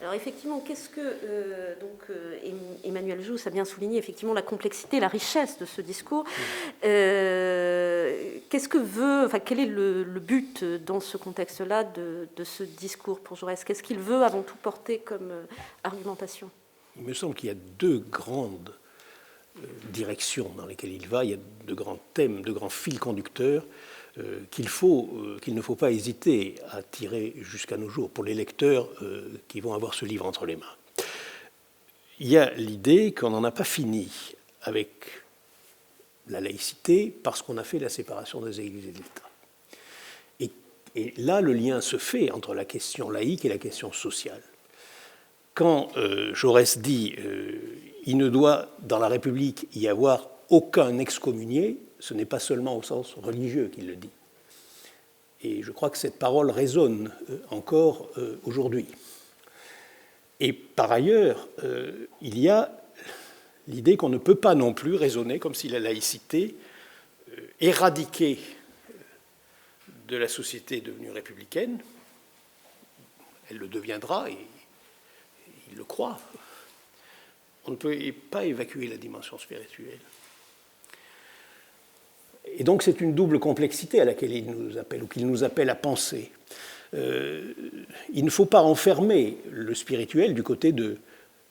Alors effectivement, qu'est-ce que Emmanuel Jousse a bien souligné effectivement la complexité, la richesse de ce discours. Qu'est-ce que quel est le but dans ce contexte-là de ce discours pour Jaurès? Qu'est-ce qu'il veut avant tout porter comme argumentation? Il me semble qu'il y a deux grandes directions dans lesquelles il va. Il y a de grands thèmes, de grands fils conducteurs qu'il ne faut pas hésiter à tirer jusqu'à nos jours pour les lecteurs qui vont avoir ce livre entre les mains. Il y a l'idée qu'on n'en a pas fini avec la laïcité parce qu'on a fait la séparation des Églises et de l'État. Et là, le lien se fait entre la question laïque et la question sociale. Quand Jaurès dit il ne doit dans la République y avoir aucun excommunié, ce n'est pas seulement au sens religieux qu'il le dit. Et je crois que cette parole résonne encore aujourd'hui. Et par ailleurs, il y a l'idée qu'on ne peut pas non plus raisonner comme si la laïcité éradiquait de la société devenue républicaine. Elle le deviendra, et il le croit. On ne peut pas évacuer la dimension spirituelle. Et donc c'est une double complexité à laquelle il nous appelle, ou qu'il nous appelle à penser. Il ne faut pas enfermer le spirituel du côté de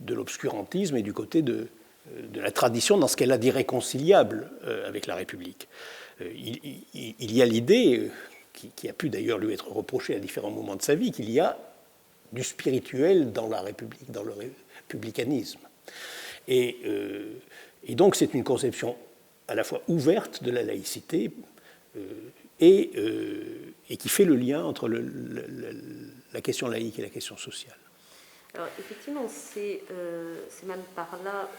l'obscurantisme et du côté de la tradition dans ce qu'elle a d'irréconciliable avec la République. Il y a l'idée, qui a pu d'ailleurs lui être reprochée à différents moments de sa vie, qu'il y a du spirituel dans la République, dans le républicanisme. Et donc c'est une conception à la fois ouverte de la laïcité et qui fait le lien entre la question laïque et la question sociale. Alors effectivement, c'est même par là,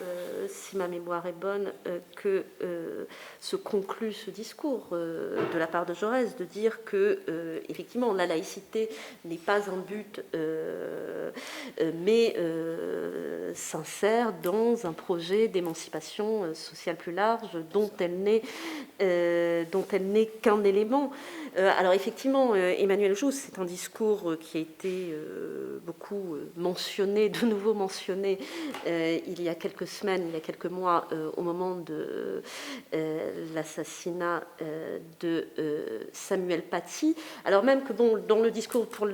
si ma mémoire est bonne, que se conclut ce discours de la part de Jaurès, de dire que effectivement la laïcité n'est pas un but, mais s'insère dans un projet d'émancipation sociale plus large dont elle n'est qu'un élément. Alors effectivement, Emmanuel Jousse, c'est un discours qui a été beaucoup de nouveau mentionné il y a quelques semaines, il y a quelques mois, au moment de l'assassinat de Samuel Paty. Alors même que bon, dans le discours pour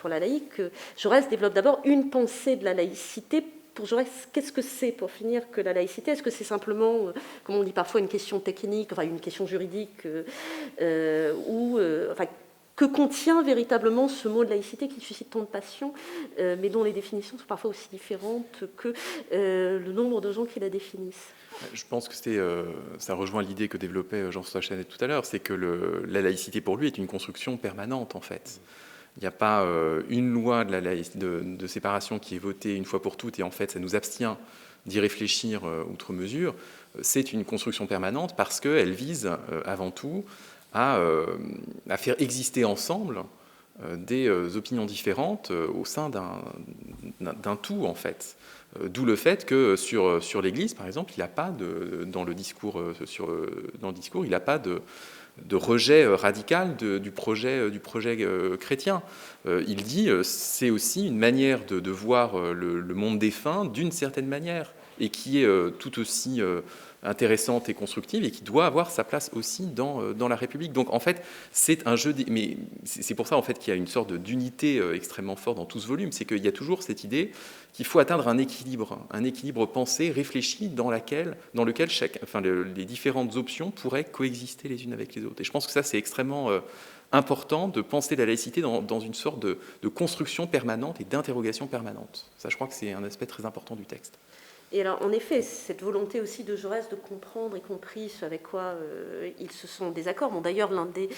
la laïque, Jaurès développe d'abord une pensée de la laïcité. Pour Jaurès, qu'est-ce que c'est, pour finir, que la laïcité? Est-ce que c'est simplement, comme on dit parfois, une question technique, enfin une question juridique, que contient véritablement ce mot de laïcité qui suscite tant de passion, mais dont les définitions sont parfois aussi différentes que le nombre de gens qui la définissent? Je pense que ça rejoint l'idée que développait Jean-François Chanet tout à l'heure, c'est que la laïcité pour lui est une construction permanente en fait. Il n'y a pas une loi de séparation qui est votée une fois pour toutes et en fait ça nous abstient d'y réfléchir outre mesure. C'est une construction permanente parce qu'elle vise avant tout à faire exister ensemble des opinions différentes au sein d'un tout en fait. D'où le fait que sur l'Église, par exemple, il n'y a pas dans le discours, il n'y a pas de rejet radical du projet chrétien. Il dit c'est aussi une manière de voir le monde défunt d'une certaine manière et qui est tout aussi intéressante et constructive et qui doit avoir sa place aussi dans la République. Donc en fait, c'est un jeu... Mais c'est pour ça en fait qu'il y a une sorte d'unité extrêmement forte dans tout ce volume, c'est qu'il y a toujours cette idée qu'il faut atteindre un équilibre pensé, réfléchi, dans lequel les différentes options pourraient coexister les unes avec les autres. Et je pense que ça, c'est extrêmement important de penser la laïcité dans une sorte de construction permanente et d'interrogation permanente. Ça, je crois que c'est un aspect très important du texte. Et alors, en effet, cette volonté aussi de Jaurès de comprendre, y compris ce avec quoi ils se sont en désaccord. Bon, d'ailleurs, l'un des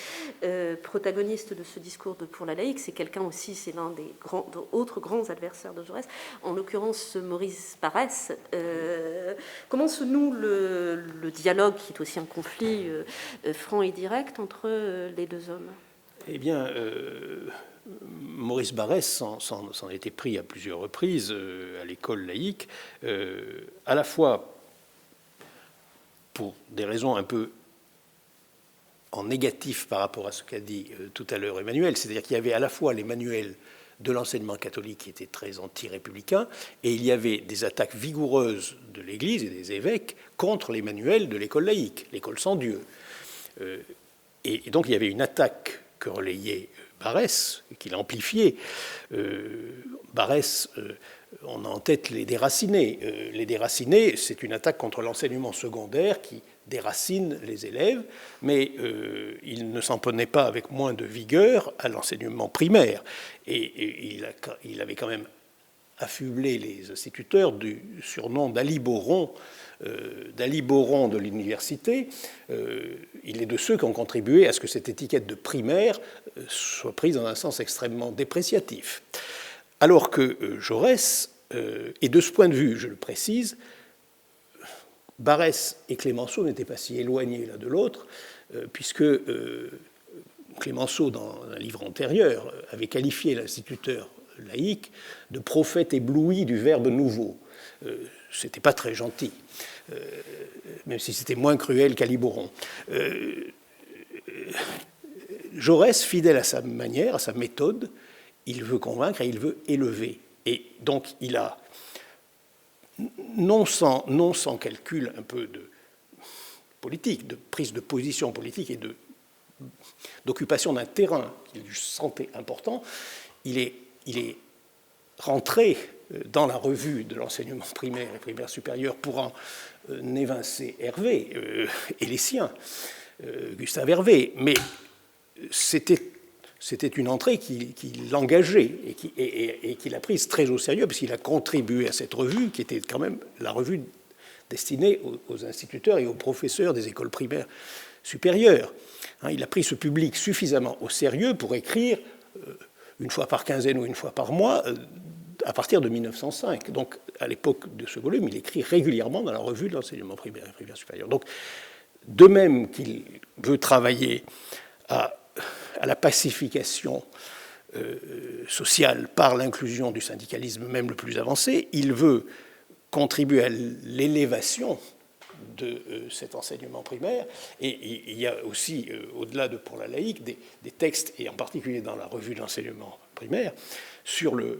protagonistes de ce discours pour la laïque, c'est quelqu'un aussi, c'est l'un des autres grands adversaires de Jaurès, en l'occurrence Maurice Barrès. Comment se noue le dialogue, qui est aussi un conflit franc et direct entre les deux hommes? Eh bien, Maurice Barrès s'en était pris à plusieurs reprises à l'école laïque, à la fois pour des raisons un peu en négatif par rapport à ce qu'a dit tout à l'heure Emmanuel, c'est-à-dire qu'il y avait à la fois les manuels de l'enseignement catholique qui étaient très anti-républicains, et il y avait des attaques vigoureuses de l'Église et des évêques contre les manuels de l'école laïque, l'école sans Dieu. Et donc il y avait une attaque que relayait Barrès, qu'il amplifiait. Barrès, on a en tête les déracinés. Les déracinés, c'est une attaque contre l'enseignement secondaire qui déracine les élèves, mais il ne s'en prenait pas avec moins de vigueur à l'enseignement primaire. Et il avait quand même affublé les instituteurs du surnom d'Aliboron de l'université. Il est de ceux qui ont contribué à ce que cette étiquette de primaire soit prise dans un sens extrêmement dépréciatif. Alors que Jaurès, et de ce point de vue, je le précise, Barrès et Clémenceau n'étaient pas si éloignés l'un de l'autre, puisque Clémenceau, dans un livre antérieur, avait qualifié l'instituteur laïque de prophète ébloui du verbe nouveau. C'était pas très gentil, même si c'était moins cruel qu'Aliboron. Jaurès, fidèle à sa manière, à sa méthode, il veut convaincre et il veut élever. Et donc il a, non sans calcul un peu de politique, de prise de position politique et d'occupation d'un terrain qu'il sentait important, il est rentré dans la revue de l'enseignement primaire et primaire supérieur pour en évincer Hervé et les siens, Gustave Hervé. Mais c'était une entrée qui l'engageait et qu'il a prise très au sérieux, parce qu'il a contribué à cette revue, qui était quand même la revue destinée aux instituteurs et aux professeurs des écoles primaires supérieures. Il a pris ce public suffisamment au sérieux pour écrire une fois par quinzaine ou une fois par mois, à partir de 1905. Donc, à l'époque de ce volume, il écrit régulièrement dans la revue de l'enseignement primaire et primaire supérieur. Donc, de même qu'il veut travailler à la pacification sociale par l'inclusion du syndicalisme même le plus avancé, il veut contribuer à l'élévation de cet enseignement primaire. Et il y a aussi, au-delà de Pour la laïque, des textes, et en particulier dans la revue de l'enseignement primaire, sur le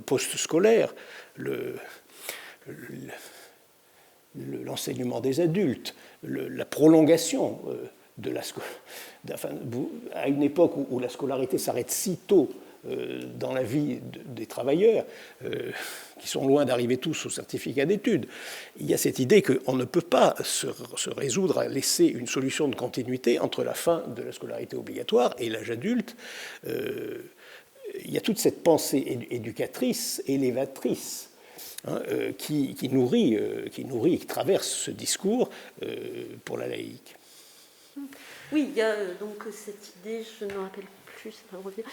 poste scolaire, l'enseignement des adultes, la prolongation de la à une époque où la scolarité s'arrête si tôt dans la vie des travailleurs, qui sont loin d'arriver tous au certificat d'études. Il y a cette idée qu'on ne peut pas se résoudre à laisser une solution de continuité entre la fin de la scolarité obligatoire et l'âge adulte. Il y a toute cette pensée éducatrice, élévatrice, qui nourrit, qui traverse ce discours pour la laïque. Oui, il y a donc cette idée, je ne me rappelle plus, ça va revenir,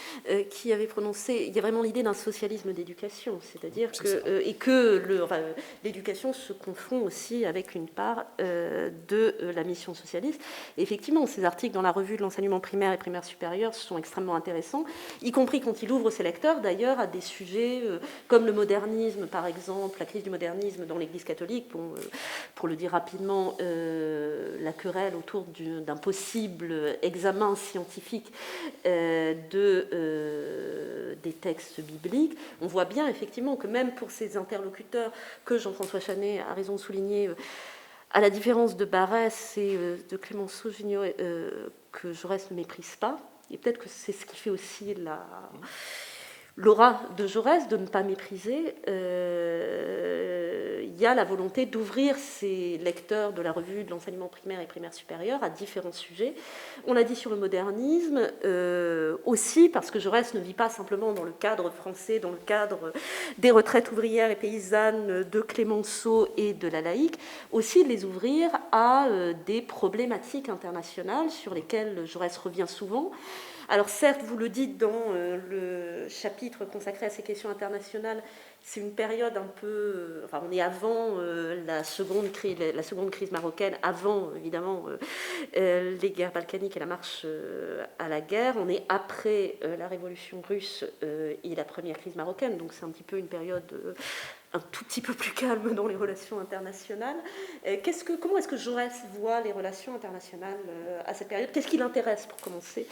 qui avait prononcé, il y a vraiment l'idée d'un socialisme d'éducation, c'est-à-dire que l'éducation se confond aussi avec une part de la mission socialiste. Et effectivement, ces articles dans la revue de l'enseignement primaire et primaire supérieur sont extrêmement intéressants, y compris quand il ouvre ses lecteurs d'ailleurs à des sujets comme le modernisme, par exemple, la crise du modernisme dans l'Église catholique. Bon, pour le dire rapidement, la querelle autour d'un possible examen scientifique des textes bibliques. On voit bien effectivement que même pour ces interlocuteurs que Jean-François Chanet a raison de souligner, à la différence de Barrès et de Clémenceau Junior, que Jaurès ne méprise pas, et peut-être que c'est ce qui fait aussi l'aura de Jaurès, de ne pas mépriser. Il y a la volonté d'ouvrir ces lecteurs de la revue de l'enseignement primaire et primaire supérieur à différents sujets. On l'a dit sur le modernisme, aussi parce que Jaurès ne vit pas simplement dans le cadre français, dans le cadre des retraites ouvrières et paysannes de Clémenceau et de la laïque, aussi les ouvrir à des problématiques internationales sur lesquelles Jaurès revient souvent. Alors certes, vous le dites dans le chapitre consacré à ces questions internationales, c'est une période un peu... Enfin, on est avant la seconde crise marocaine, avant, évidemment, les guerres balkaniques et la marche à la guerre. On est après la révolution russe et la première crise marocaine, donc c'est un petit peu une période... un tout petit peu plus calme dans les relations internationales. Comment est-ce que Jaurès voit les relations internationales à cette période ? Qu'est-ce qui l'intéresse, pour commencer,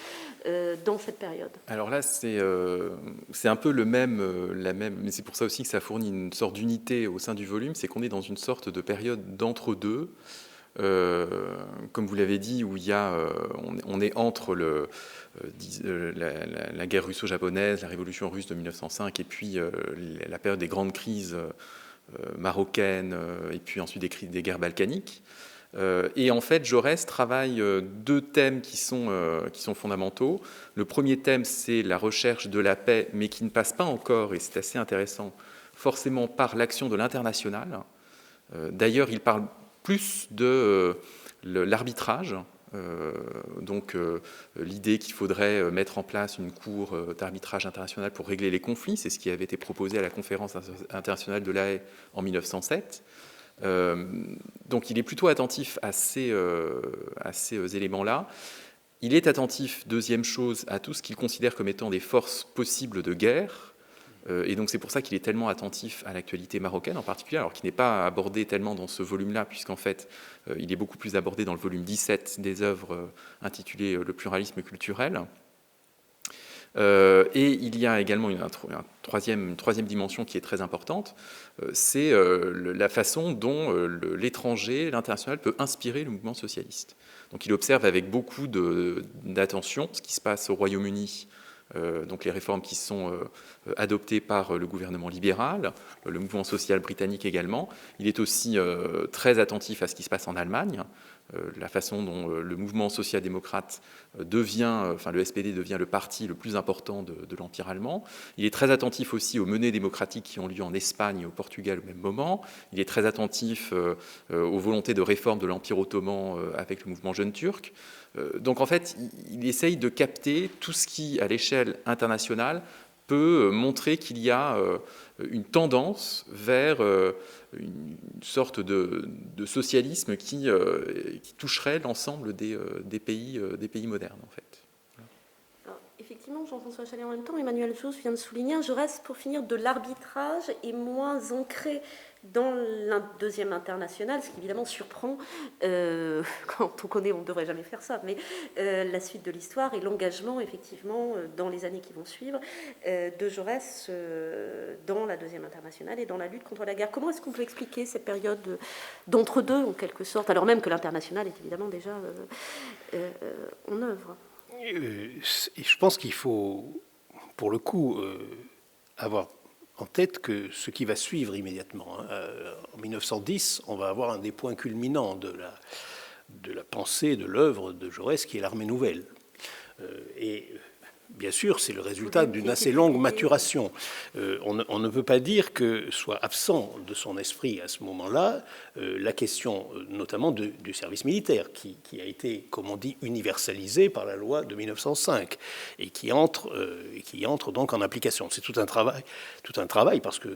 dans cette période ? Alors là, c'est un peu la même, mais c'est pour ça aussi que ça fournit une sorte d'unité au sein du volume, c'est qu'on est dans une sorte de période d'entre-deux, comme vous l'avez dit, où on est entre la guerre russo-japonaise, la révolution russe de 1905, et puis la période des grandes crises marocaines, et puis ensuite des guerres balkaniques. Et en fait, Jaurès travaille deux thèmes qui sont fondamentaux. Le premier thème, c'est la recherche de la paix, mais qui ne passe pas encore, et c'est assez intéressant, forcément par l'action de l'international. D'ailleurs, il parle plus de l'arbitrage, donc l'idée qu'il faudrait mettre en place une cour d'arbitrage international pour régler les conflits, c'est ce qui avait été proposé à la conférence internationale de La Haye en 1907. Donc il est plutôt attentif à ces éléments-là. Il est attentif, deuxième chose, à tout ce qu'il considère comme étant des forces possibles de guerre. Et donc c'est pour ça qu'il est tellement attentif à l'actualité marocaine en particulier, alors qu'il n'est pas abordé tellement dans ce volume-là, puisqu'en fait il est beaucoup plus abordé dans le volume 17 des œuvres intitulées « Le pluralisme culturel ». Et il y a également une troisième dimension qui est très importante, c'est la façon dont l'étranger, l'international, peut inspirer le mouvement socialiste. Donc il observe avec beaucoup d'attention ce qui se passe au Royaume-Uni, donc les réformes qui sont adoptées par le gouvernement libéral, le mouvement social britannique également. Il est aussi très attentif à ce qui se passe en Allemagne, la façon dont le mouvement social-démocrate le SPD devient le parti le plus important de l'Empire allemand. Il est très attentif aussi aux menées démocratiques qui ont lieu en Espagne et au Portugal au même moment. Il est très attentif aux volontés de réforme de l'Empire ottoman avec le mouvement jeune turc. Donc en fait, il essaye de capter tout ce qui, à l'échelle internationale, peut montrer qu'il y a une tendance vers une sorte de socialisme qui toucherait l'ensemble des pays modernes, en fait. Alors, effectivement, Jean-François Chalet, en même temps, Emmanuel Jousse vient de souligner, Jaurès, pour finir, de l'arbitrage est moins ancré dans la deuxième internationale, ce qui évidemment surprend quand on connaît, on ne devrait jamais faire ça, mais la suite de l'histoire et l'engagement, effectivement, dans les années qui vont suivre, de Jaurès dans la deuxième internationale et dans la lutte contre la guerre. Comment est-ce qu'on peut expliquer cette période d'entre-deux, en quelque sorte, alors même que l'international est évidemment déjà en œuvre? Je pense qu'il faut, pour le coup, avoir en tête que ce qui va suivre immédiatement, en 1910, on va avoir un des points culminants de la pensée, de l'œuvre de Jaurès, qui est l'Armée nouvelle. Et bien sûr, c'est le résultat d'une assez longue maturation. On ne peut pas dire que soit absent de son esprit à ce moment-là la question notamment du service militaire, qui a été, comme on dit, universalisé par la loi de 1905 et qui entre donc en application. C'est tout un travail parce que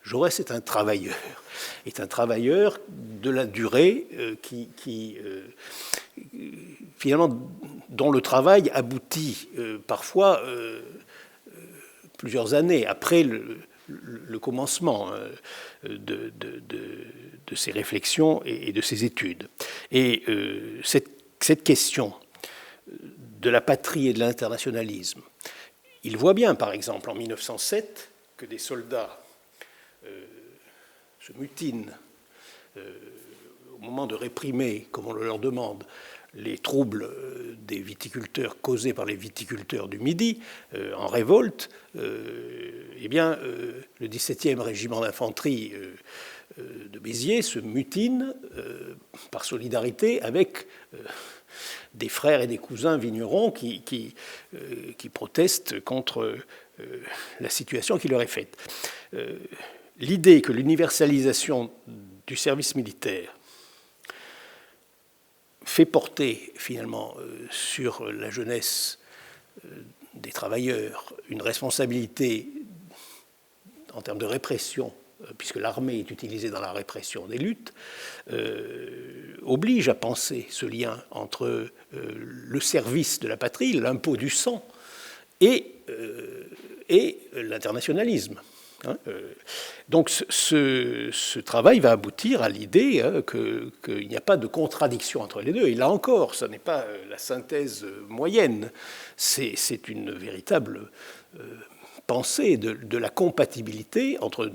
Jaurès est un travailleur de la durée finalement, dont le travail aboutit parfois plusieurs années après le commencement de ses réflexions et de ses études. Et cette question de la patrie et de l'internationalisme, il voit bien, par exemple, en 1907, que des soldats se mutinent au moment de réprimer, comme on le leur demande, les troubles des viticulteurs causés par les viticulteurs du Midi en révolte, eh bien, le 17e régiment d'infanterie de Béziers se mutine par solidarité avec des frères et des cousins vignerons qui protestent contre la situation qui leur est faite. L'idée que l'universalisation du service militaire fait porter finalement sur la jeunesse des travailleurs une responsabilité en termes de répression, puisque l'armée est utilisée dans la répression des luttes, oblige à penser ce lien entre le service de la patrie, l'impôt du sang, et l'internationalisme. Donc ce travail va aboutir à l'idée qu'il n'y a pas de contradiction entre les deux. Et là encore, ce n'est pas la synthèse moyenne, c'est une véritable pensée de la compatibilité entre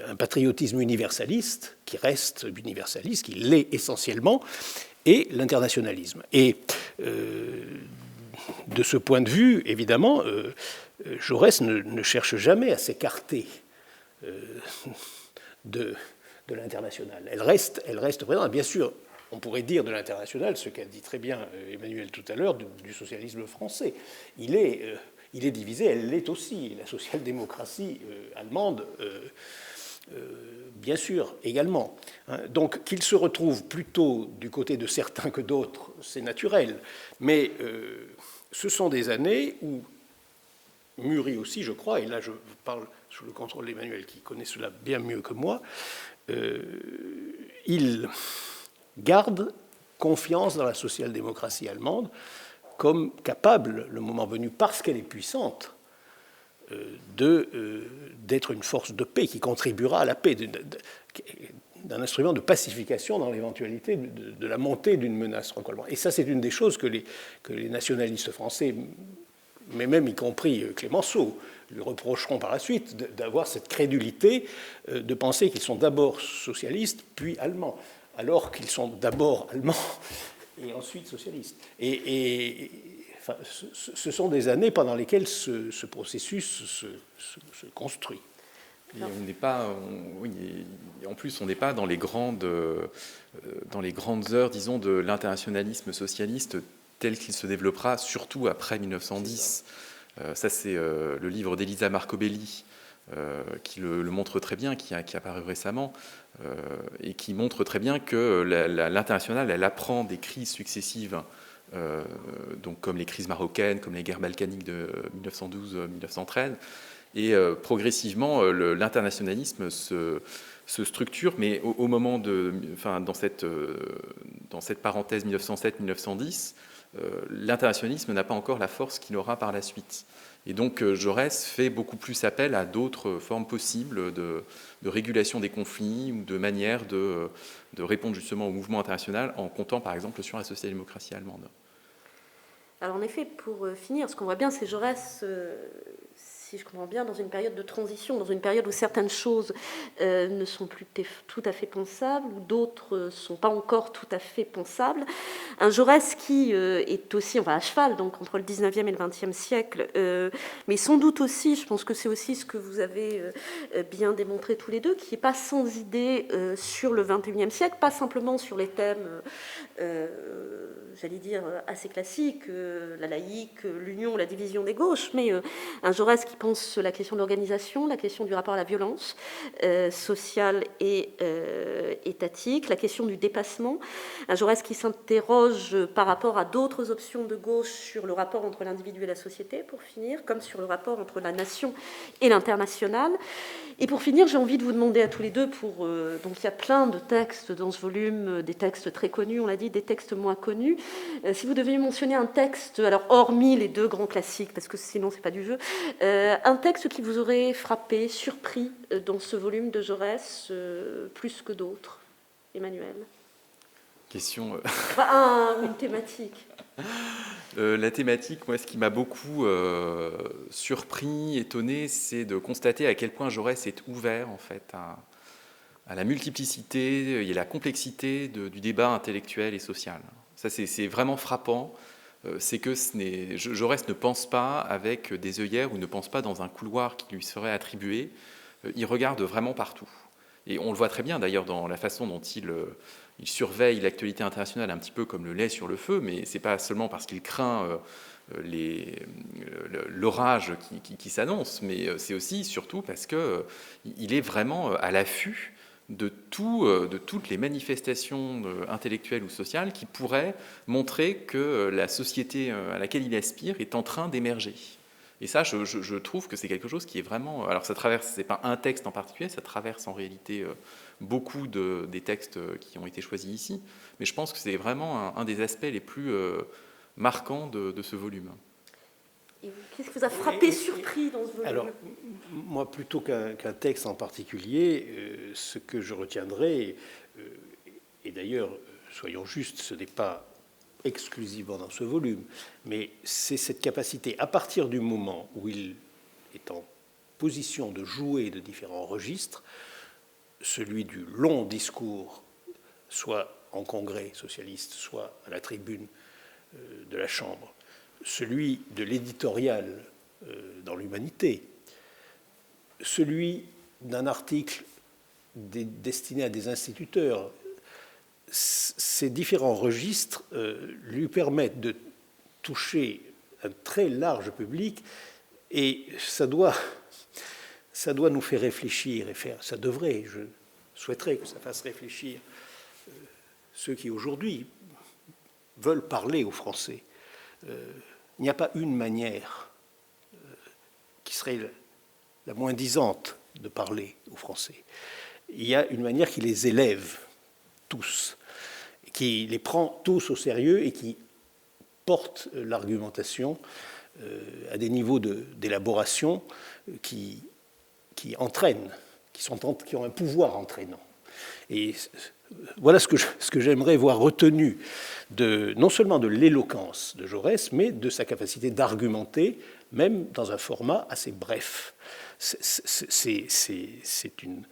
un patriotisme universaliste, qui reste universaliste, qui l'est essentiellement, et l'internationalisme. Et de ce point de vue, évidemment, Jaurès ne cherche jamais à s'écarter de de l'Internationale. Elle reste présente. Bien sûr, on pourrait dire de l'Internationale ce qu'a dit très bien Emmanuel tout à l'heure du socialisme français. Il est divisé, elle l'est aussi. La social-démocratie allemande, bien sûr, également. Donc qu'il se retrouve plutôt du côté de certains que d'autres, c'est naturel. Mais ce sont des années où Muri aussi, je crois, et là je parle sous le contrôle d'Emmanuel qui connaît cela bien mieux que moi, il garde confiance dans la social-démocratie allemande comme capable, le moment venu, parce qu'elle est puissante, d'être une force de paix qui contribuera à la paix, d'un instrument de pacification dans l'éventualité de la montée d'une menace franco-allemande. Et ça, c'est une des choses que les nationalistes français, mais même y compris Clémenceau, lui reprocheront par la suite d'avoir cette crédulité de penser qu'ils sont d'abord socialistes puis allemands, alors qu'ils sont d'abord allemands et ensuite socialistes. Enfin, ce sont des années pendant lesquelles ce processus se construit. Et on n'est pas, oui, en plus, on n'est pas dans les grandes heures, disons, de l'internationalisme socialiste tel qu'il se développera, surtout après 1910. Ça, c'est le livre d'Elisa Marcobelli qui le montre très bien, qui a apparu récemment, et qui montre très bien que l'internationale, elle apprend des crises successives, donc comme les crises marocaines, comme les guerres balkaniques de 1912-1913, et progressivement, l'internationalisme se structure, mais au moment dans cette parenthèse 1907-1910, l'internationalisme n'a pas encore la force qu'il aura par la suite. Et donc Jaurès fait beaucoup plus appel à d'autres formes possibles de régulation des conflits ou de manières de répondre justement au mouvement international en comptant par exemple sur la social-démocratie allemande. Alors en effet, pour finir, ce qu'on voit bien, c'est Jaurès, si je comprends bien, dans une période de transition, dans une période où certaines choses ne sont plus tout à fait pensables, ou d'autres ne sont pas encore tout à fait pensables. Un Jaurès qui est aussi, on va à cheval, donc entre le 19e et le 20e siècle, mais sans doute aussi, je pense que c'est aussi ce que vous avez bien démontré tous les deux, qui n'est pas sans idée sur le 21e siècle, pas simplement sur les thèmes, j'allais dire, assez classiques, la laïque, l'union, la division des gauches, mais un Jaurès qui pense la question de l'organisation, la question du rapport à la violence sociale et étatique, la question du dépassement. Un Jaurès qui s'interroge par rapport à d'autres options de gauche sur le rapport entre l'individu et la société, pour finir, comme sur le rapport entre la nation et l'international. Et pour finir, j'ai envie de vous demander à tous les deux, donc il y a plein de textes dans ce volume, des textes très connus, on l'a dit, des textes moins connus. Si vous deviez mentionner un texte, alors hormis les deux grands classiques, parce que sinon c'est pas du jeu, un texte qui vous aurait frappé, surpris dans ce volume de Jaurès, plus que d'autres, Emmanuel? Question. Une thématique. La thématique, moi, ce qui m'a beaucoup surpris, étonné, c'est de constater à quel point Jaurès est ouvert en fait à la multiplicité et la complexité du débat intellectuel et social. Ça, c'est vraiment frappant. C'est que Jaurès ne pense pas avec des œillères ou ne pense pas dans un couloir qui lui serait attribué. Il regarde vraiment partout. Et on le voit très bien d'ailleurs dans la façon dont il surveille l'actualité internationale un petit peu comme le lait sur le feu, mais ce n'est pas seulement parce qu'il craint l'orage qui s'annonce, mais c'est aussi surtout parce qu'il est vraiment à l'affût de toutes les manifestations intellectuelles ou sociales qui pourraient montrer que la société à laquelle il aspire est en train d'émerger. Et ça, je trouve que c'est quelque chose qui est vraiment... Alors ça traverse, c'est pas un texte en particulier, ça traverse en réalité beaucoup des textes qui ont été choisis ici, mais je pense que c'est vraiment un des aspects les plus marquants de ce volume. Et qu'est-ce qui vous a frappé, surpris dans ce volume? Alors, moi, plutôt qu'un texte en particulier, ce que je retiendrai, et d'ailleurs, soyons justes, ce n'est pas exclusivement dans ce volume, mais c'est cette capacité, à partir du moment où il est en position de jouer de différents registres, celui du long discours, soit en congrès socialiste, soit à la tribune de la Chambre, celui de l'éditorial dans l'Humanité, celui d'un article destiné à des instituteurs. Ces différents registres lui permettent de toucher un très large public, et ça doit nous faire réfléchir, ça devrait, je souhaiterais que ça fasse réfléchir ceux qui aujourd'hui veulent parler aux Français. Il n'y a pas une manière qui serait la moins disante de parler aux Français. Il y a une manière qui les élève tous, qui les prend tous au sérieux et qui porte l'argumentation à des niveaux d'élaboration qui entraînent, qui ont un pouvoir entraînant. Et voilà ce que j'aimerais voir retenu non seulement de l'éloquence de Jaurès, mais de sa capacité d'argumenter, même dans un format assez bref. C'est une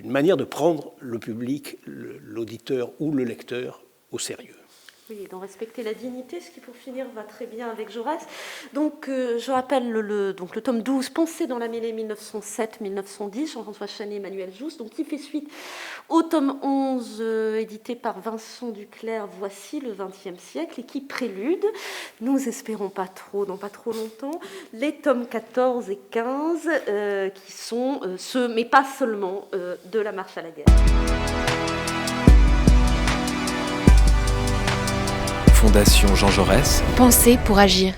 manière de prendre le public, l'auditeur ou le lecteur au sérieux. Oui, d'en respecter la dignité, ce qui pour finir va très bien avec Jaurès. Donc je rappelle le tome 12, Pensées dans la mêlée 1907-1910, Jean-François Chanet, Emmanuel Jousse, donc qui fait suite au tome 11 édité par Vincent Duclerc, Voici le XXe siècle, et qui prélude, nous espérons dans pas trop longtemps, les tomes 14 et 15 qui sont ceux, mais pas seulement, de la marche à la guerre. Fondation Jean Jaurès. Penser pour agir.